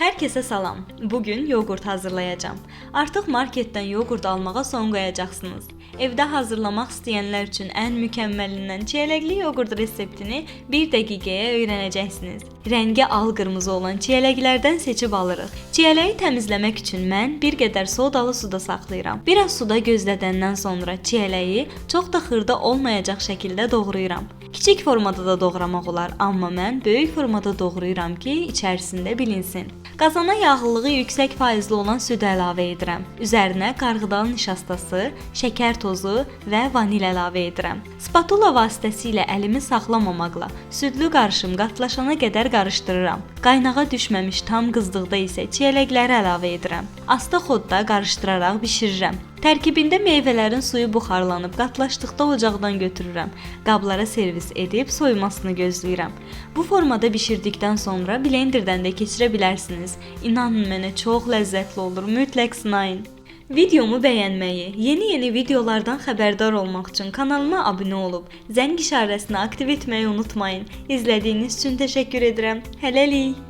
Herkese salam. Bugün yoğurt hazırlayacağım. Artıq marketdən yoğurt almağa son qoyacaqsınız. Evdə hazırlamaq istəyənlər üçün ən mükəmməlindən çiyələkli yoğurt reseptini 1 dəqiqəyə öyrənəcəksiniz. Rəngi al-qırmızı olan çiyələklərdən seçib alırıq. Çiyələyi təmizləmək üçün mən bir qədər sodalı suda saxlayıram. Biraz suda gözlədəndən sonra çiyələyi çox da xırda olmayacaq şəkildə doğrayıram. Kiçik formada da doğramaq olar, amma mən böyük formada doğrayıram ki, içərisində bilinsin. Qazana yağlılığı yüksək faizli olan süd əlavə edirəm. Üzərinə qarğıdalı nişastası, şəkər tozu və vanil əlavə edirəm. Spatula vasitəsilə əlimi saxlamamaqla südlü qarışım qatlaşana qədər qarışdırıram. Qaynağa düşməmiş tam qızdıqda isə çiyələkləri əlavə edirəm. Asta xodda qarışdıraraq bişirirəm. Tərkibində meyvələrin suyu buxarlanıb qatlaşdıqda ocaqdan götürürəm. Qablara servis edib soyumasını gözləyirəm. Bu formada bişirdikdən sonra blenderdən də keçirə bilərsiniz. İnanın mənə çox ləzzətli olur. Mütləq sınayın. Videomu bəyənməyi, yeni videolardan xəbərdar olmaq üçün kanalıma abunə olub, zəng işarəsini aktiv etməyi unutmayın. İzlədiyiniz üçün təşəkkür edirəm. Hələlik.